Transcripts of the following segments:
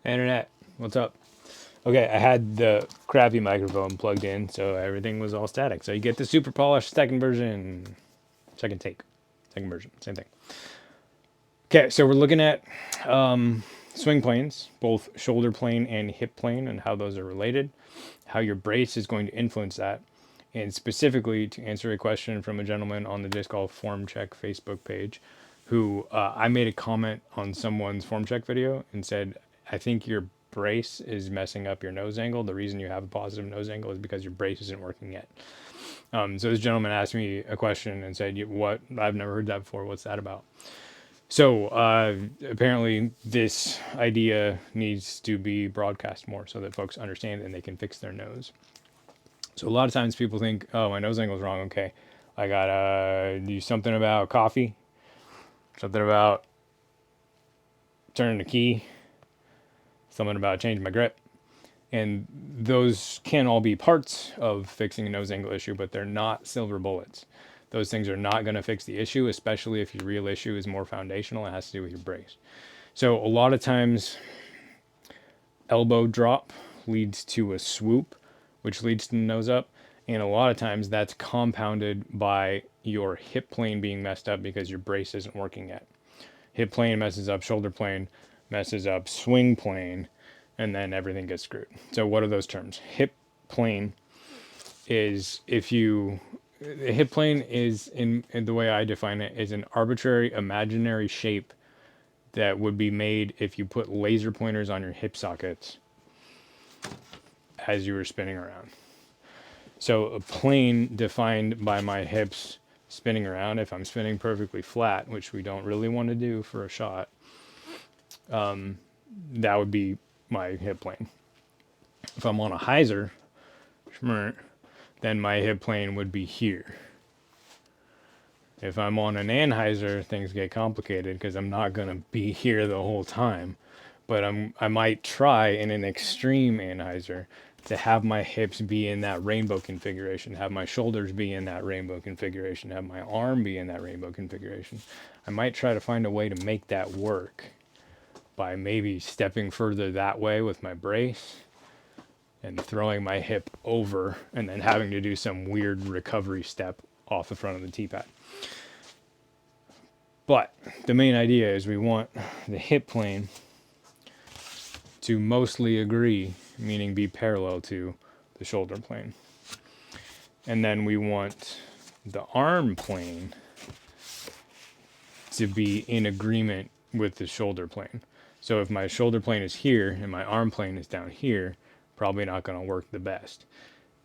Internet, what's up? Okay, I had the crappy microphone plugged in, so everything was all static. So you get the super polished second version, second take, second version, same thing. Okay, so we're looking at swing planes, both shoulder plane and hip plane, and how those are related, how your brace is going to influence that, and specifically to answer a question from a gentleman on the Disc Golf Form Check Facebook page, who I made a comment on someone's form check video and said, I think your brace is messing up your nose angle. The reason you have a positive nose angle is because your brace isn't working yet. So this gentleman asked me a question and said, "What? I've never heard that before. What's that about?" So apparently, this idea needs to be broadcast more so that folks understand and they can fix their nose. So a lot of times people think, "Oh, my nose angle's wrong. Okay, I gotta do something about coffee, something about turning the key, something about changing my grip." And those can all be parts of fixing a nose angle issue, but they're not silver bullets. Those things are not going to fix the issue, especially if your real issue is more foundational. It has to do with your brace. So a lot of times, elbow drop leads to a swoop, which leads to the nose up. And a lot of times that's compounded by your hip plane being messed up because your brace isn't working yet. Hip plane messes up, shoulder plane messes up, swing plane, and then everything gets screwed. So what are those terms? Hip plane is the hip plane is in the way I define it is an arbitrary imaginary shape that would be made if you put laser pointers on your hip sockets as you were spinning around. So a plane defined by my hips spinning around, if I'm spinning perfectly flat, which we don't really want to do for a shot, that would be my hip plane. If I'm on a hyzer, then my hip plane would be here. If I'm on an anhyzer, things get complicated because I'm not going to be here the whole time. But I might try in an extreme anhyzer to have my hips be in that rainbow configuration, have my shoulders be in that rainbow configuration, have my arm be in that rainbow configuration. I might try to find a way to make that work by maybe stepping further that way with my brace and throwing my hip over and then having to do some weird recovery step off the front of the T-pad. But the main idea is we want the hip plane to mostly agree, meaning be parallel to the shoulder plane. And then we want the arm plane to be in agreement with the shoulder plane. So if my shoulder plane is here and my arm plane is down here, probably not going to work the best.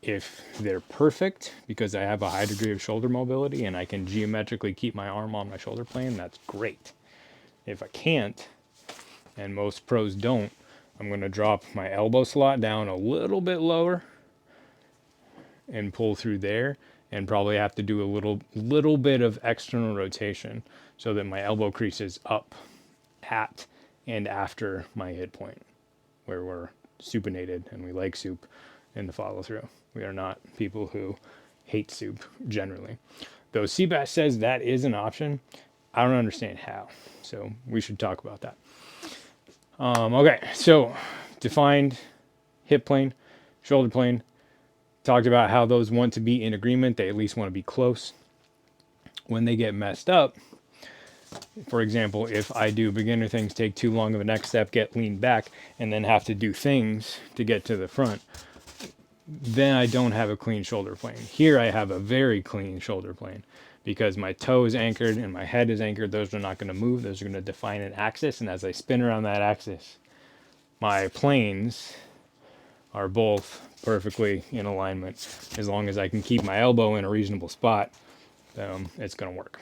If they're perfect, because I have a high degree of shoulder mobility and I can geometrically keep my arm on my shoulder plane, that's great. If I can't, and most pros don't, I'm going to drop my elbow slot down a little bit lower and pull through there, and probably have to do a little bit of external rotation so that my elbow crease is up at and after my hit point, where we're supinated and we like soup in the follow through. We are not people who hate soup generally. Though Seabass says that is an option, I don't understand how. So we should talk about that. Okay, so defined hip plane, shoulder plane. Talked about how those want to be in agreement. They at least want to be close. When they get messed up, for example, if I do beginner things, take too long of a next step, get leaned back, and then have to do things to get to the front, then I don't have a clean shoulder plane. Here I have a very clean shoulder plane because my toe is anchored and my head is anchored. Those are not going to move. Those are going to define an axis. And as I spin around that axis, my planes are both perfectly in alignment. As long as I can keep my elbow in a reasonable spot, it's going to work.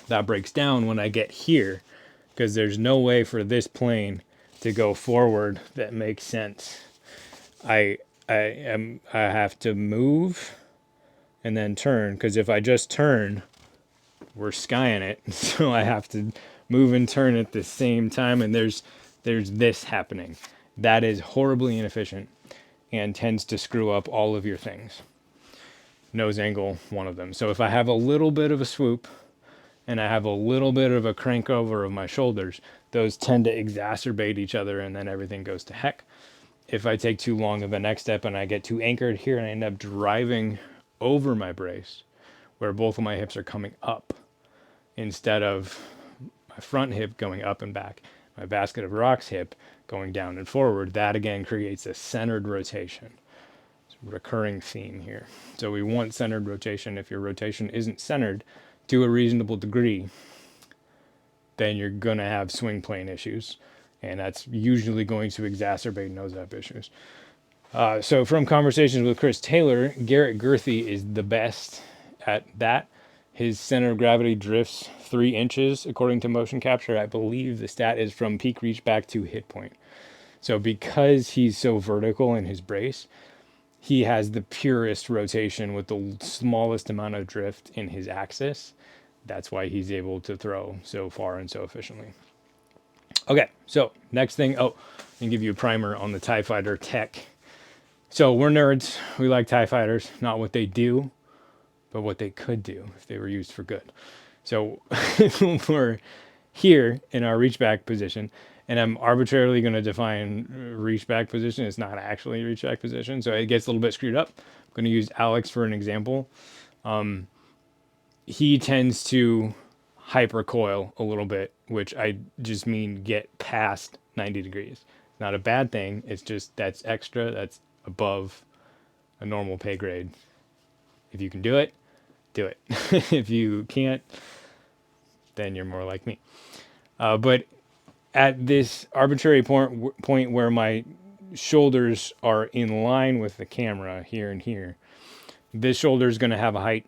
That breaks down when I get here because there's no way for this plane to go forward that makes sense. I have to move and then turn, because if I just turn, we're skying it. So I have to move and turn at the same time, and there's this happening. That is horribly inefficient and tends to screw up all of your things. Nose angle, one of them. So if I have a little bit of a swoop and I have a little bit of a crank over of my shoulders, those tend to exacerbate each other and then everything goes to heck. If I take too long of a neck step and I get too anchored here and I end up driving over my brace, where both of my hips are coming up instead of my front hip going up and back, my basket of rocks hip going down and forward, that again creates a centered rotation. It's a recurring theme here. So we want centered rotation. If your rotation isn't centered to a reasonable degree, then you're going to have swing plane issues. And that's usually going to exacerbate nose-up issues. So from conversations with Chris Taylor, Garrett Gurthey is the best at that. His center of gravity drifts 3 inches according to motion capture. I believe the stat is from peak reach back to hit point. So because he's so vertical in his brace, he has the purest rotation with the smallest amount of drift in his axis. That's why he's able to throw so far and so efficiently. Okay, so next thing, I can give you a primer on the TIE Fighter tech. So we're nerds, we like TIE Fighters, not what they do, but what they could do if they were used for good. So we're here in our reach back position, and I'm arbitrarily going to define reach back position. It's not actually reach back position, so it gets a little bit screwed up. I'm going to use Alex for an example. He tends to hypercoil a little bit, which I just mean get past 90 degrees. It's not a bad thing. It's just that's extra. That's above a normal pay grade. If you can do it, do it. If you can't, then you're more like me. But at this arbitrary point where my shoulders are in line with the camera here and here, this shoulder is going to have a height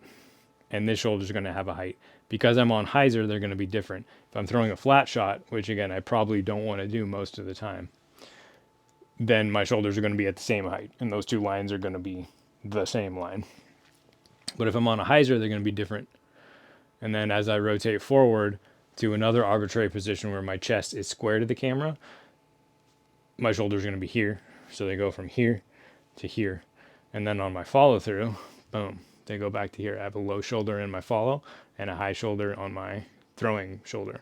and this shoulder is going to have a height. Because I'm on hyzer, they're going to be different. If I'm throwing a flat shot, which again, I probably don't want to do most of the time, then my shoulders are going to be at the same height. And those two lines are going to be the same line. But if I'm on a hyzer, they're going to be different. And then as I rotate forward to another arbitrary position where my chest is square to the camera, my shoulders are going to be here. So they go from here to here. And then on my follow through, boom, they go back to here. I have a low shoulder in my follow and a high shoulder on my throwing shoulder.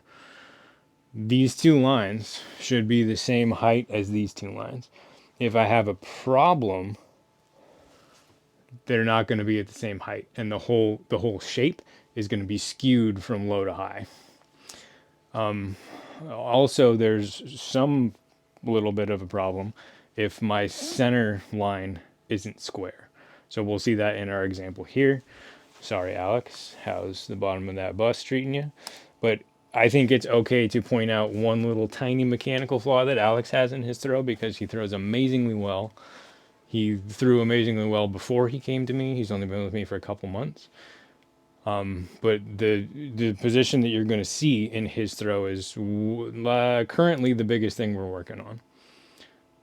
These two lines should be the same height as these two lines. If I have a problem, they're not going to be at the same height, and the whole shape is going to be skewed from low to high. Also, there's some little bit of a problem if my center line isn't square. So we'll see that in our example here. Sorry, Alex, how's the bottom of that bus treating you? But I think it's okay to point out one little tiny mechanical flaw that Alex has in his throw, because he throws amazingly well. He threw amazingly well before he came to me. He's only been with me for a couple months. But the position that you're going to see in his throw is currently the biggest thing we're working on.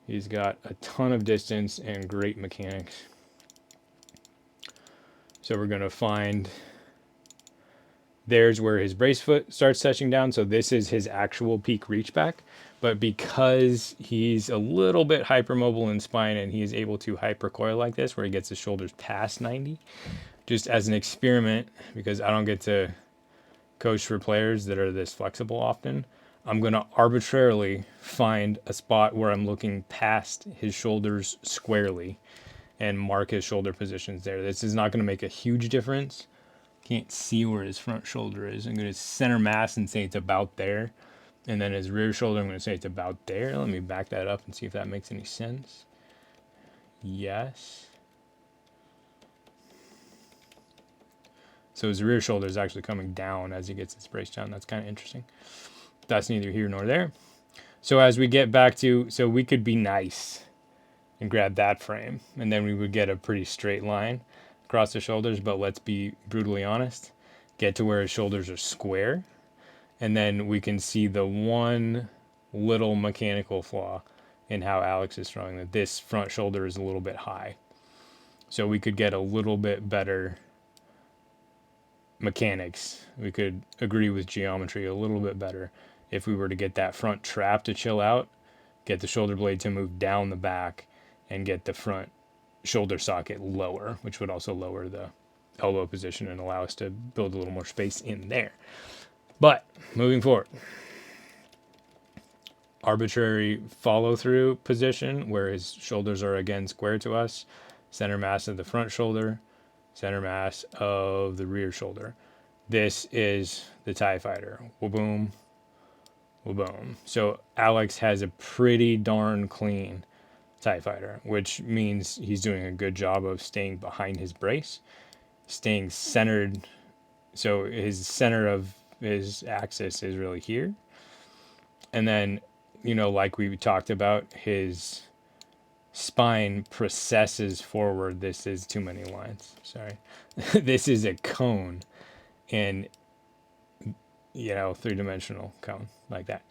He's got a ton of distance and great mechanics. So we're going to find, there's where his brace foot starts touching down. So this is his actual peak reach back. But because he's a little bit hypermobile in spine and he is able to hypercoil like this, where he gets his shoulders past 90, just as an experiment, because I don't get to coach for players that are this flexible often, I'm going to arbitrarily find a spot where I'm looking past his shoulders squarely and mark his shoulder positions there. This is not going to make a huge difference. Can't see where his front shoulder is. I'm going to center mass and say it's about there. And then his rear shoulder, I'm going to say it's about there. Let me back that up and see if that makes any sense. Yes. So his rear shoulder is actually coming down as he gets his brace down. That's kind of interesting. That's neither here nor there. So as we get back to, so we could be nice and grab that frame, and then we would get a pretty straight line across the shoulders. But let's be brutally honest, get to where his shoulders are square, and then we can see the one little mechanical flaw in how Alex is throwing, that this front shoulder is a little bit high. So we could get a little bit better mechanics. We could agree with geometry a little bit better if we were to get that front trap to chill out, get the shoulder blade to move down the back, and get the front shoulder socket lower, which would also lower the elbow position and allow us to build a little more space in there. But moving forward, arbitrary follow through position where his shoulders are again square to us, center mass of the front shoulder, center mass of the rear shoulder. This is the TIE Fighter. Boom, boom. So Alex has a pretty darn clean TIE Fighter, which means he's doing a good job of staying behind his brace, staying centered. So his center of his axis is really here. And then, like we talked about, his spine processes forward. This is too many lines. Sorry. This is a cone and, three-dimensional cone like that.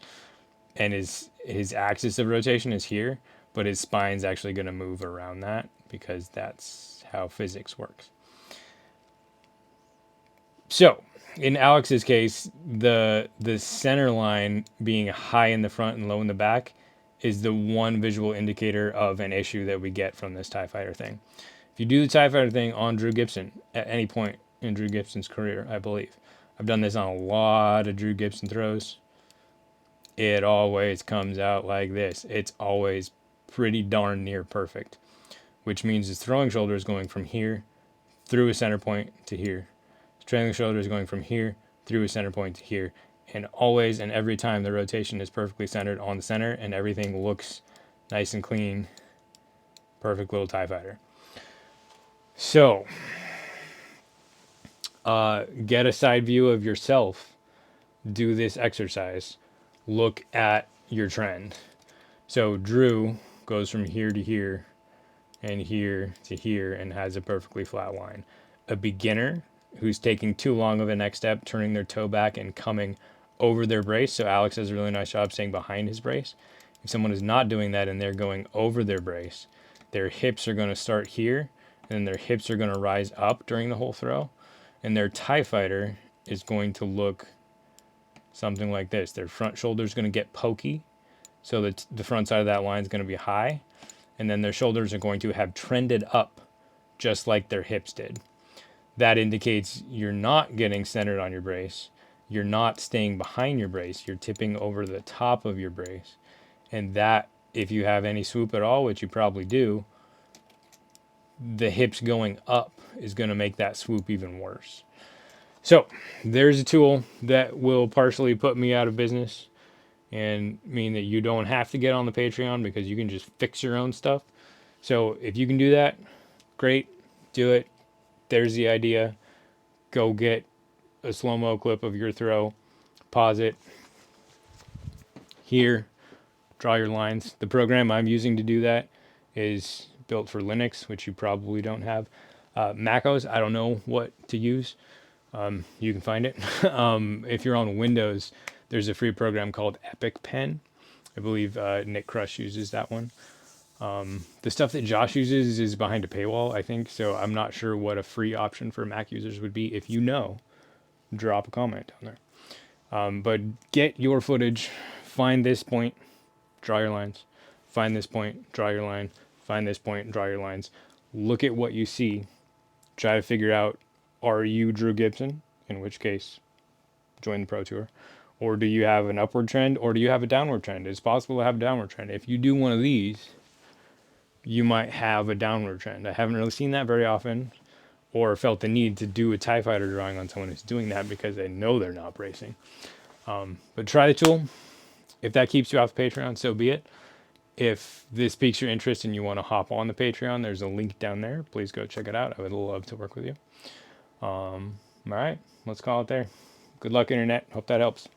And his axis of rotation is here, but his spine's actually going to move around that because that's how physics works. So, in Alex's case, the center line being high in the front and low in the back is the one visual indicator of an issue that we get from this TIE Fighter thing. If you do the TIE Fighter thing on Drew Gibson at any point in Drew Gibson's career, I believe. I've done this on a lot of Drew Gibson throws. It always comes out like this. It's always pretty darn near perfect, which means his throwing shoulder is going from here through a center point to here. His trailing shoulder is going from here through a center point to here. And always and every time the rotation is perfectly centered on the center and everything looks nice and clean. Perfect little TIE Fighter. So, get a side view of yourself. Do this exercise. Look at your trend. So Drew goes from here to here and here to here and has a perfectly flat line. A beginner who's taking too long of a next step, turning their toe back and coming over their brace. So Alex does a really nice job staying behind his brace. If someone is not doing that and they're going over their brace, their hips are going to start here and then their hips are going to rise up during the whole throw. And their TIE Fighter is going to look something like this. Their front shoulder is going to get pokey. So that the front side of that line is going to be high. And then their shoulders are going to have trended up just like their hips did. That indicates you're not getting centered on your brace. You're not staying behind your brace. You're tipping over the top of your brace. And that, if you have any swoop at all, which you probably do, the hips going up is going to make that swoop even worse. So there's a tool that will partially put me out of business and mean that you don't have to get on the Patreon because you can just fix your own stuff. So if you can do that, great, do it. There's the idea. Go get a slow-mo clip of your throw, pause it. Here, draw your lines. The program I'm using to do that is built for Linux, which you probably don't have. MacOS, I don't know what to use. You can find it. If you're on Windows, there's a free program called Epic Pen. I believe Nick Crush uses that one. The stuff that Josh uses is behind a paywall, I think, so I'm not sure what a free option for Mac users would be. If you know, drop a comment down there. But get your footage, find this point, draw your lines. Find this point, draw your line. Find this point, draw your lines. Look at what you see. Try to figure out, are you Drew Gibson? In which case, join the Pro Tour. Or do you have an upward trend, or do you have a downward trend? It's possible to have a downward trend. If you do one of these, you might have a downward trend. I haven't really seen that very often, or felt the need to do a TIE Fighter drawing on someone who's doing that because they know they're not bracing. But try the tool. If that keeps you off the Patreon, so be it. If this piques your interest and you want to hop on the Patreon, there's a link down there. Please go check it out. I would love to work with you. All right, let's call it there. Good luck, Internet. Hope that helps.